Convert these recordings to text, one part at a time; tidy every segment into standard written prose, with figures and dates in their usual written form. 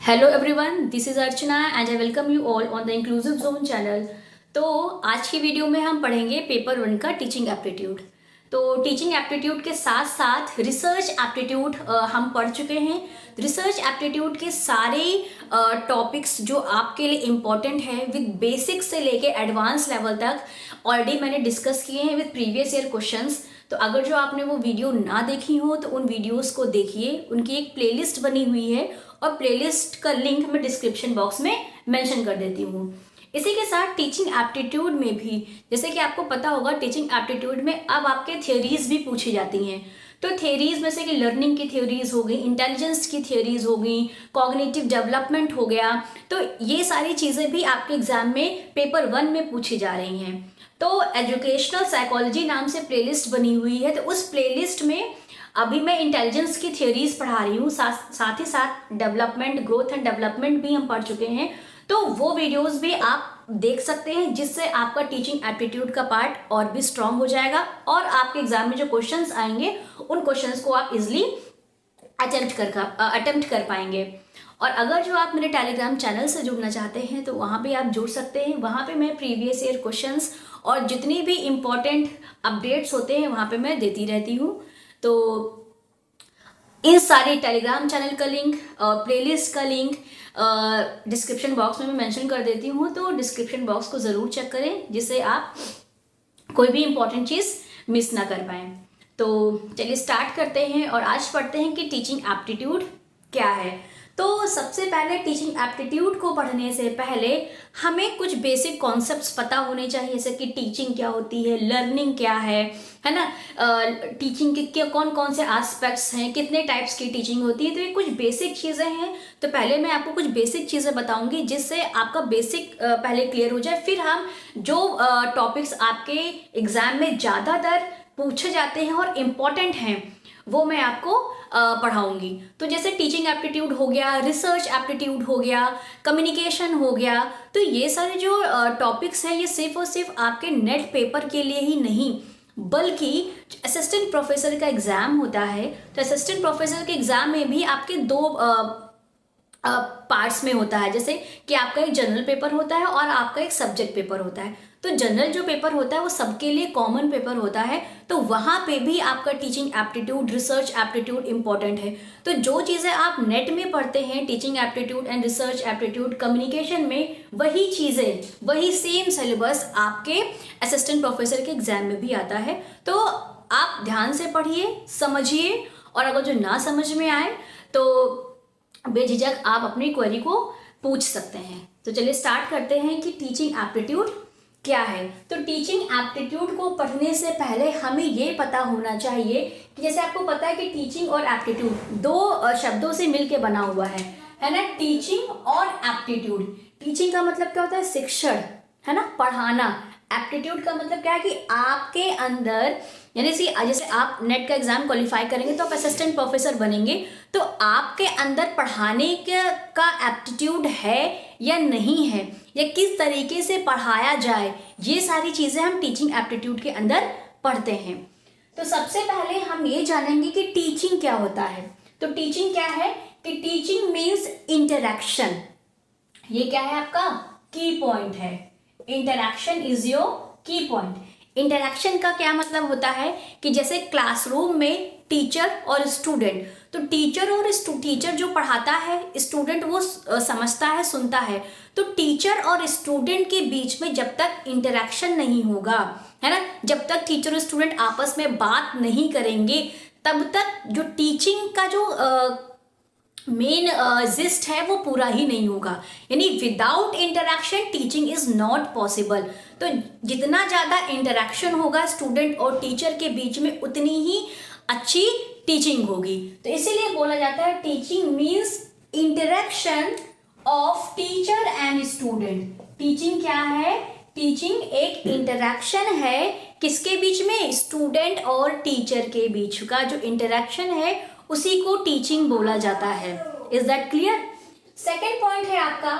Hello everyone, this is Archana and I welcome you all on the inclusive zone channel. तो आज की video में हम पढ़ेंगे पेपर 1 का टीचिंग एप्टीट्यूड। तो टीचिंग एप्टीट्यूड के साथ साथ रिसर्च एप्टीट्यूड हम पढ़ चुके हैं। रिसर्च एप्टीट्यूड के सारे टॉपिक्स जो आपके लिए इम्पॉर्टेंट है विद बेसिक से लेके एडवांस लेवल तक ऑलरेडी मैंने डिस्कस किए हैं विद प्रीवियस ईयर क्वेश्चंस। तो अगर जो आपने वो वीडियो ना देखी हो तो उन वीडियोस को देखिए, उनकी एक प्लेलिस्ट बनी हुई है और प्लेलिस्ट का लिंक मैं डिस्क्रिप्शन बॉक्स में मेंशन कर देती हूँ। इसी के साथ टीचिंग एप्टीट्यूड में भी, जैसे कि आपको पता होगा, टीचिंग एप्टीट्यूड में अब आपके थ्योरीज भी पूछी जाती हैं। तो थ्योरीज में से कि लर्निंग की थ्योरीज हो गई, इंटेलिजेंस की थ्योरीज हो गई, कॉग्निटिव डेवलपमेंट हो गया। तो ये सारी चीज़ें भी आपके एग्जाम में पेपर 1 में पूछी जा रही हैं। तो एजुकेशनल साइकोलॉजी नाम से प्लेलिस्ट बनी हुई है, तो उस प्लेलिस्ट में अभी मैं इंटेलिजेंस की थ्योरीज पढ़ा रही हूँ, साथ ही साथ डेवलपमेंट, ग्रोथ एंड डेवलपमेंट भी हम पढ़ चुके हैं। तो वो वीडियोस भी आप देख सकते हैं, जिससे आपका टीचिंग एप्टीट्यूड का पार्ट और भी स्ट्रांग हो जाएगा और आपके एग्जाम में जो क्वेश्चंस आएंगे उन क्वेश्चंस को आप इजिली अटेम्प्ट कर पाएंगे। और अगर जो आप मेरे टेलीग्राम चैनल से जुड़ना चाहते हैं तो वहाँ पे आप जुड़ सकते हैं। वहाँ पे मैं प्रीवियस ईयर क्वेश्चंस और जितनी भी इम्पोर्टेंट अपडेट्स होते हैं वहाँ पे मैं देती रहती हूँ। तो इन सारे टेलीग्राम चैनल का लिंक और प्लेलिस्ट का लिंक डिस्क्रिप्शन बॉक्स में मैं मेंशन कर देती हूँ। तो डिस्क्रिप्शन बॉक्स को ज़रूर चेक करें, जिससे आप कोई भी इम्पोर्टेंट चीज़ मिस ना कर पाएँ। तो चलिए स्टार्ट करते हैं और आज पढ़ते हैं कि टीचिंग एप्टीट्यूड क्या है। तो सबसे पहले टीचिंग एप्टीट्यूड को पढ़ने से पहले हमें कुछ बेसिक कॉन्सेप्ट्स पता होने चाहिए, जैसे कि टीचिंग क्या होती है, लर्निंग क्या है ना। टीचिंग के कौन कौन से एस्पेक्ट्स हैं, कितने टाइप्स की टीचिंग होती है। तो ये कुछ बेसिक चीज़ें हैं। तो पहले मैं आपको कुछ बेसिक चीज़ें बताऊंगी, जिससे आपका बेसिक पहले क्लियर हो जाए। फिर हम जो टॉपिक्स आपके एग्जाम में ज़्यादातर पूछे जाते हैं और इम्पॉर्टेंट हैं वो मैं आपको पढ़ाऊंगी। तो जैसे टीचिंग एप्टीट्यूड हो गया, रिसर्च एप्टीट्यूड हो गया, कम्युनिकेशन हो गया। तो ये सारे जो टॉपिक्स हैं ये सिर्फ और सिर्फ आपके नेट पेपर के लिए ही नहीं, बल्कि असिस्टेंट प्रोफेसर का एग्जाम होता है। तो असिस्टेंट प्रोफेसर के एग्जाम में भी आपके दो पार्ट्स में होता है, जैसे कि आपका एक जनरल पेपर होता है और आपका एक सब्जेक्ट पेपर होता है। तो जनरल जो पेपर होता है वो सबके लिए कॉमन पेपर होता है। तो वहाँ पे भी आपका teaching aptitude, research aptitude important है। तो जो चीज़ें आप नेट में पढ़ते हैं, teaching aptitude and research aptitude communication में, वही चीज़ें, वही सेम सिलेबस आपके असिस्टेंट प्रोफेसर के एग्जाम में भी आता है। तो आप ध्यान से पढ़िए, समझिए, और अगर जो ना समझ में आए तो बेझिझक आप अपनी क्वेरी को पूछ सकते हैं। तो चलिए स्टार्ट करते हैं कि टीचिंग एप्टीट्यूड क्या है। तो टीचिंग एप्टीट्यूड को पढ़ने से पहले हमें ये पता होना चाहिए कि जैसे आपको पता है कि टीचिंग और एप्टीट्यूड दो शब्दों से मिलके बना हुआ है ना। टीचिंग और एप्टीट्यूड। टीचिंग का मतलब क्या होता है? शिक्षण, है ना, पढ़ाना। एप्टीट्यूड का मतलब क्या है कि आपके अंदर, यानी जैसे आप नेट का एग्जाम क्वालिफाई करेंगे तो आप असिस्टेंट प्रोफेसर बनेंगे, तो आपके अंदर पढ़ाने का एप्टीट्यूड है या नहीं है, या किस तरीके से पढ़ाया जाए, ये सारी चीज़ें हम टीचिंग एप्टीट्यूड के अंदर पढ़ते हैं। तो सबसे पहले हम ये जानेंगे कि टीचिंग क्या होता है। तो टीचिंग क्या है कि टीचिंग मीन्स इंटरैक्शन। ये क्या है? आपका की पॉइंट है। इंटरैक्शन इज योर की पॉइंट। इंटरैक्शन का क्या मतलब होता है कि जैसे क्लासरूम में टीचर और स्टूडेंट, तो टीचर जो पढ़ाता है, स्टूडेंट वो समझता है, सुनता है। तो टीचर और स्टूडेंट के बीच में जब तक इंटरैक्शन नहीं होगा, है ना, जब तक टीचर और स्टूडेंट आपस में बात नहीं करेंगे, तब तक जो टीचिंग का जो मेन जिस्ट है वो पूरा ही नहीं होगा। यानी without interaction teaching is not possible. तो जितना ज़्यादा इंटरैक्शन होगा स्टूडेंट और टीचर के बीच में, उतनी ही अच्छी टीचिंग होगी। तो इसीलिए बोला जाता है teaching means interaction of teacher and student. Teaching क्या है? टीचिंग एक इंटरैक्शन है, किसके बीच में? स्टूडेंट और टीचर के बीच का जो इंटरैक्शन है उसी को टीचिंग बोला जाता है। Is that clear? Second point है आपका,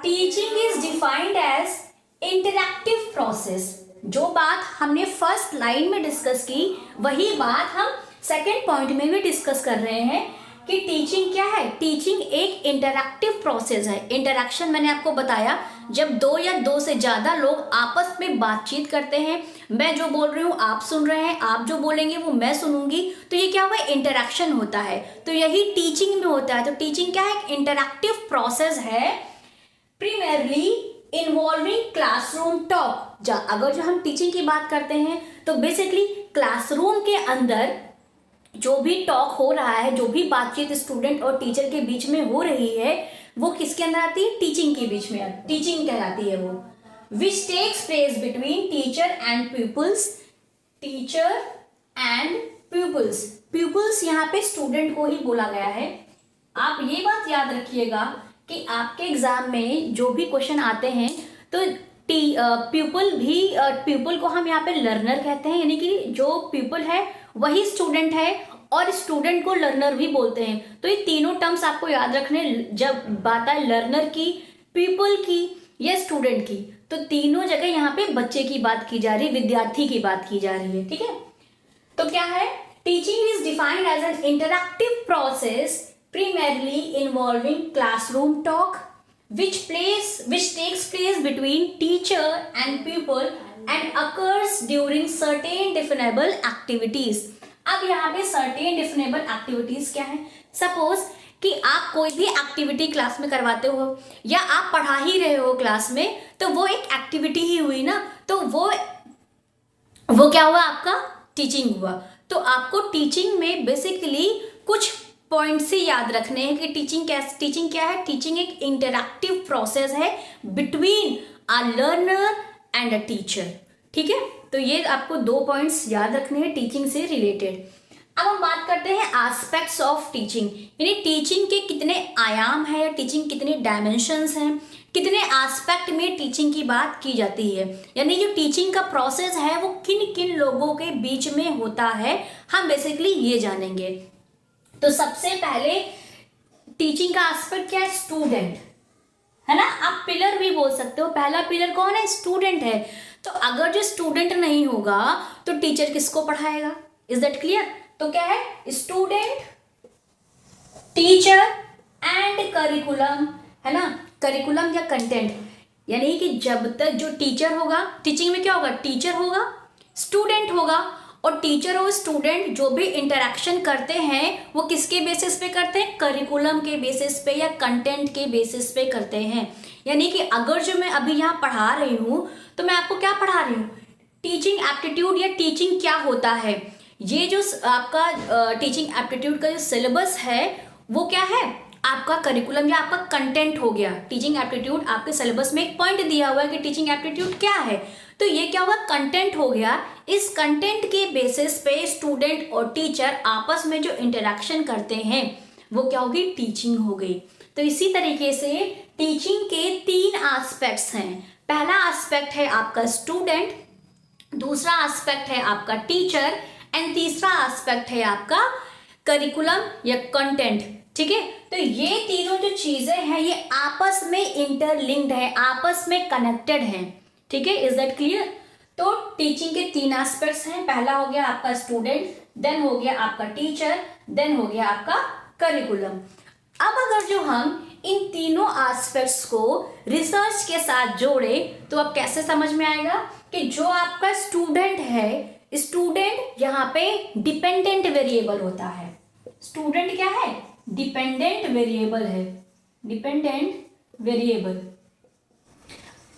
teaching is defined as interactive process. जो बात हमने फर्स्ट लाइन में डिस्कस की, वही बात हम सेकेंड पॉइंट में भी डिस्कस कर रहे हैं कि टीचिंग क्या है। टीचिंग एक इंटरैक्टिव प्रोसेस है। इंटरैक्शन मैंने आपको बताया, जब दो या दो से ज्यादा लोग आपस में बातचीत करते हैं, मैं जो बोल रही हूँ आप सुन रहे हैं, आप जो बोलेंगे वो मैं सुनूंगी, तो ये क्या हुआ, इंटरैक्शन होता है। तो यही टीचिंग में होता है। तो टीचिंग क्या है, एक इंटरैक्टिव प्रोसेस है, primarily इन्वॉल्विंग क्लासरूम टॉक। अगर जो हम टीचिंग की बात करते हैं तो बेसिकली क्लासरूम के अंदर जो भी टॉक हो रहा है, जो भी बातचीत स्टूडेंट और टीचर के बीच में हो रही है, वो किसके अंदर आती है, टीचिंग के बीच में, टीचिंग कहलाती है वो। Which takes place between teacher and peoples, teacher and peoples, peoples यहाँ पे स्टूडेंट को ही बोला गया है। आप ये बात याद रखिएगा कि आपके एग्जाम में जो भी क्वेश्चन आते हैं तो पीपल को हम यहाँ पे लर्नर कहते हैं, यानी कि जो पीपल है वही स्टूडेंट है, और स्टूडेंट को लर्नर भी बोलते हैं। तो ये तीनों टर्म्स आपको याद रखने, जब बात है लर्नर की, पीपल की या स्टूडेंट की, तो तीनों जगह यहाँ पे बच्चे की बात की जा रही है, विद्यार्थी की बात की जा रही है। ठीक है, तो क्या है, teaching is defined as an interactive process primarily involving classroom talk which takes place between teacher and pupil and occurs during certain definable activities। अब यहाँ पे certain definable activities क्या है, सपोज कि आप कोई भी एक्टिविटी क्लास में करवाते हो या आप पढ़ा ही रहे हो क्लास में, तो वो एक एक्टिविटी ही हुई ना, तो वो क्या हुआ, आपका टीचिंग हुआ। तो आपको टीचिंग में बेसिकली कुछ पॉइंट से याद रखने हैं कि टीचिंग क्या है। टीचिंग एक इंटरैक्टिव प्रोसेस है between a learner and a teacher. ठीक है, तो ये आपको दो पॉइंट्स याद रखने हैं टीचिंग से रिलेटेड। अब हम बात करते हैं एस्पेक्ट्स ऑफ टीचिंग, यानी टीचिंग के कितने आयाम है या टीचिंग कितने डायमेंशंस हैं, कितने एस्पेक्ट में टीचिंग की बात की जाती है, यानी जो टीचिंग का प्रोसेस है वो किन किन लोगों के बीच में होता है, हम बेसिकली ये जानेंगे। तो सबसे पहले टीचिंग का एस्पेक्ट क्या है, स्टूडेंट है ना, आप पिलर भी बोल सकते हो। पहला पिलर कौन है, स्टूडेंट है। तो अगर जो स्टूडेंट नहीं होगा तो टीचर किसको पढ़ाएगा, इज दैट क्लियर। तो क्या है, स्टूडेंट, टीचर एंड करिकुलम, है ना, करिकुलम या कंटेंट, यानी कि जब तक जो टीचर होगा, टीचिंग में क्या होगा, टीचर होगा, स्टूडेंट होगा, और टीचर और स्टूडेंट जो भी इंटरेक्शन करते हैं वो किसके बेसिस पे करते हैं, करिकुलम के बेसिस पे या कंटेंट के बेसिस पे करते हैं। यानी कि अगर जो मैं अभी यहाँ पढ़ा रही हूँ तो मैं आपको क्या पढ़ा रही हूँ, टीचिंग एप्टीट्यूड या टीचिंग क्या होता है। ये जो आपका टीचिंग एप्टीट्यूड का जो सिलेबस है वो क्या है, आपका करिकुलम या आपका कंटेंट हो गया। टीचिंग एप्टीट्यूड आपके सिलेबस में एक पॉइंट दिया हुआ है कि टीचिंग एप्टीट्यूड क्या है, तो ये क्या हुआ, कंटेंट हो गया। इस कंटेंट के बेसिस पे स्टूडेंट और टीचर आपस में जो इंटरेक्शन करते हैं वो क्या होगी, टीचिंग हो गई। तो इसी तरीके से टीचिंग के तीन एस्पेक्ट्स हैं। पहला एस्पेक्ट है आपका स्टूडेंट, दूसरा एस्पेक्ट है आपका टीचर एंड तीसरा एस्पेक्ट है आपका करिकुलम या कंटेंट। ठीक है, तो ये तीनों जो चीजें हैं ये आपस में इंटरलिंक्ड है, आपस में कनेक्टेड हैं। ठीक है, इज दैट क्लियर। तो टीचिंग के तीन एस्पेक्ट्स हैं, पहला हो गया आपका स्टूडेंट, देन हो गया आपका टीचर, देन हो गया आपका करिकुलम। अब अगर जो हम इन तीनों एस्पेक्ट्स को रिसर्च के साथ जोड़े तो अब कैसे समझ में आएगा कि जो आपका स्टूडेंट है, स्टूडेंट यहाँ पे डिपेंडेंट वेरिएबल होता है। स्टूडेंट क्या है, डिपेंडेंट वेरिएबल है, डिपेंडेंट वेरिएबल।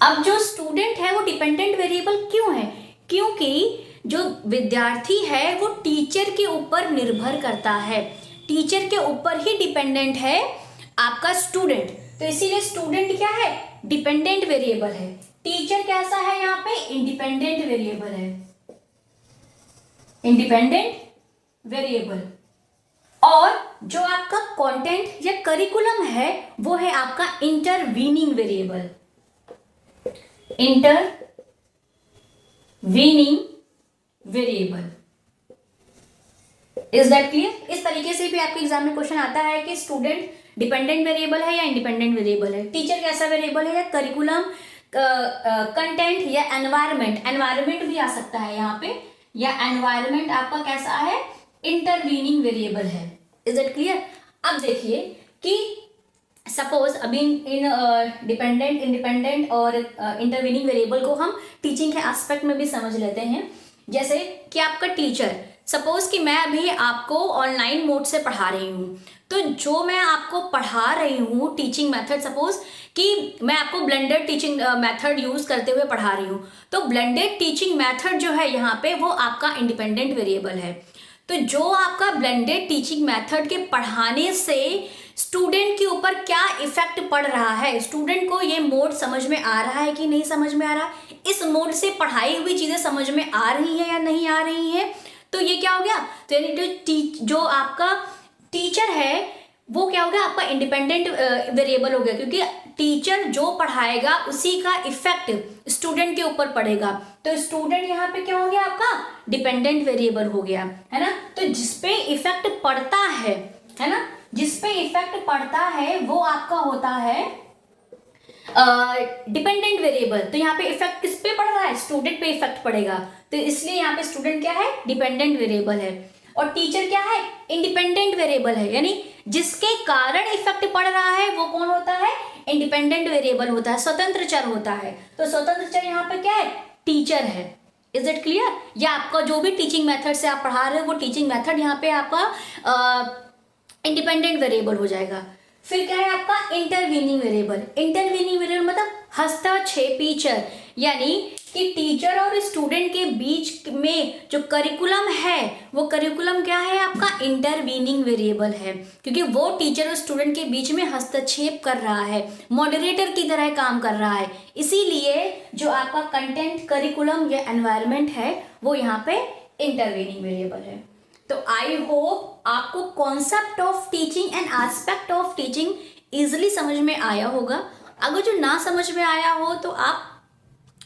अब जो स्टूडेंट है वो डिपेंडेंट वेरिएबल क्यों है, क्योंकि जो विद्यार्थी है वो टीचर के ऊपर निर्भर करता है, टीचर के ऊपर ही डिपेंडेंट है आपका स्टूडेंट। तो इसीलिए स्टूडेंट क्या है, डिपेंडेंट वेरिएबल है। टीचर कैसा है, यहाँ पे इंडिपेंडेंट वेरिएबल है, इंडिपेंडेंट वेरिएबल। और जो आपका कंटेंट या करिकुलम है वो है आपका intervening variable, intervening variable. Is that clear. इस तरीके से भी आपके एग्जाम में क्वेश्चन आता है कि स्टूडेंट डिपेंडेंट वेरिएबल है या इंडिपेंडेंट वेरिएबल है, टीचर कैसा वेरिएबल है, या करिकुलम, कंटेंट या एनवायरनमेंट, एनवायरनमेंट भी आ सकता है यहाँ पे, या एनवायरनमेंट आपका कैसा है, इंटरवीनिंग वेरिएबल है। Is it clear. अब देखिए कि सपोज अभी इन डिपेंडेंट, इंडिपेंडेंट और इंटरवीनिंग वेरिएबल को हम टीचिंग के एस्पेक्ट में भी समझ लेते हैं। जैसे कि आपका टीचर, सपोज कि मैं अभी आपको ऑनलाइन मोड से पढ़ा रही हूँ, तो जो मैं आपको पढ़ा रही हूँ टीचिंग मेथड, सपोज कि मैं आपको ब्लेंडेड टीचिंग मेथड यूज करते हुए पढ़ा रही हूँ, तो ब्लेंडेड टीचिंग मेथड जो है यहाँ पे वो आपका इंडिपेंडेंट वेरिएबल है। तो जो आपका ब्लेंडेड टीचिंग मेथड के पढ़ाने से स्टूडेंट के ऊपर क्या इफेक्ट पड़ रहा है, स्टूडेंट को ये मोड समझ में आ रहा है कि नहीं समझ में आ रहा है, इस मोड से पढ़ाई हुई चीजें समझ में आ रही है या नहीं आ रही है, तो ये क्या हो गया, तो यानी जो आपका टीचर है वो क्या हो गया, आपका इंडिपेंडेंट वेरिएबल हो गया, क्योंकि टीचर जो पढ़ाएगा उसी का इफेक्ट स्टूडेंट के ऊपर पड़ेगा। तो स्टूडेंट यहाँ पे क्या हो गया, आपका डिपेंडेंट वेरिएबल हो गया, है ना। तो जिसपे इफेक्ट पड़ता है ना, जिसपे इफेक्ट पड़ता है वो आपका होता है डिपेंडेंट वेरिएबल। तो यहाँ पे इफेक्ट किस पे पड़ रहा है, स्टूडेंट पे इफेक्ट पड़ेगा, तो इसलिए यहाँ पे स्टूडेंट क्या है, डिपेंडेंट वेरिएबल है। और टीचर क्या है, इंडिपेंडेंट वेरिएबल है, यानी जिसके कारण इफेक्ट पड़ रहा है वो कौन होता है, इंडिपेंडेंट वेरिएबल होता है, स्वतंत्र चर होता है। तो स्वतंत्र चर यहाँ पे क्या है, टीचर है। Is it clear. या आपका जो भी टीचिंग मेथड से आप पढ़ा रहे हो वो टीचिंग मेथड यहाँ पे आपका इंडिपेंडेंट वेरिएबल हो जाएगा। फिर क्या है आपका इंटरवीनिंग वेरिएबल। इंटरवीनिंग वेरिएबल मतलब हस्तक्षेपी चर, यानी कि टीचर और स्टूडेंट के बीच में जो करिकुलम है वो करिकुलम क्या है, आपका इंटरवीनिंग वेरिएबल है, क्योंकि वो टीचर और स्टूडेंट के बीच में हस्तक्षेप कर रहा है, मॉडरेटर की तरह काम कर रहा है। इसीलिए जो आपका कंटेंट, करिकुलम या एनवायरनमेंट है वो यहाँ पे इंटरवीनिंग वेरिएबल है। तो आई होप आपको concept of teaching and aspect of teaching easily समझ में आया होगा। अगर जो ना समझ में आया हो तो आप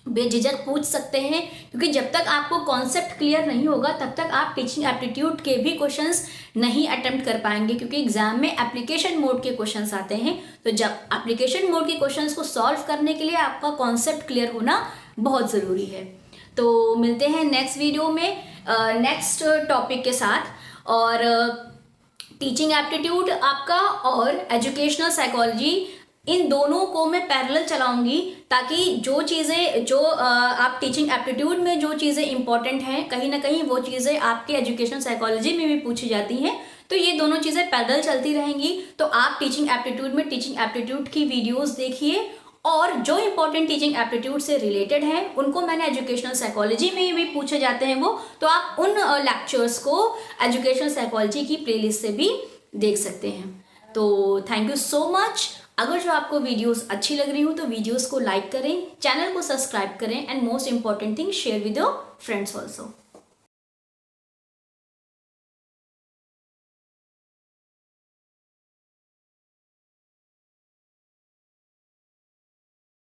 बेझिझक पूछ सकते हैं, क्योंकि जब तक आपको कॉन्सेप्ट क्लियर नहीं होगा तब तक आप टीचिंग एप्टीट्यूड के भी क्वेश्चंस नहीं अटेम्प्ट कर पाएंगे, क्योंकि एग्जाम में एप्लीकेशन मोड के क्वेश्चंस आते हैं। तो जब एप्लीकेशन मोड के क्वेश्चंस को सॉल्व करने के लिए आपका कॉन्सेप्ट क्लियर होना बहुत ज़रूरी है। तो मिलते हैं नेक्स्ट वीडियो में नेक्स्ट टॉपिक के साथ। और टीचिंग एप्टीट्यूड आपका और एजुकेशनल साइकोलॉजी, इन दोनों को मैं पैरेलल चलाऊंगी, ताकि जो चीज़ें जो आप टीचिंग एप्टीट्यूड में जो चीज़ें इंपॉर्टेंट हैं, कहीं ना कहीं वो चीज़ें आपके एजुकेशनल साइकोलॉजी में भी पूछी जाती हैं। तो ये दोनों चीज़ें पैरेलल चलती रहेंगी। तो आप टीचिंग एप्टीट्यूड में टीचिंग एप्टीट्यूड की वीडियोस देखिए, और जो इंपॉर्टेंट टीचिंग एप्टीट्यूड से रिलेटेड हैं उनको मैंने एजुकेशनल साइकोलॉजी में भी पूछे जाते हैं वो, तो आप उन लेक्चर्स को एजुकेशनल साइकोलॉजी की प्लेलिस्ट से भी देख सकते हैं। तो थैंक यू सो मच। अगर जो आपको वीडियोस अच्छी लग रही हो तो वीडियोस को लाइक करें, चैनल को सब्सक्राइब करें, and most important thing share with your friends also.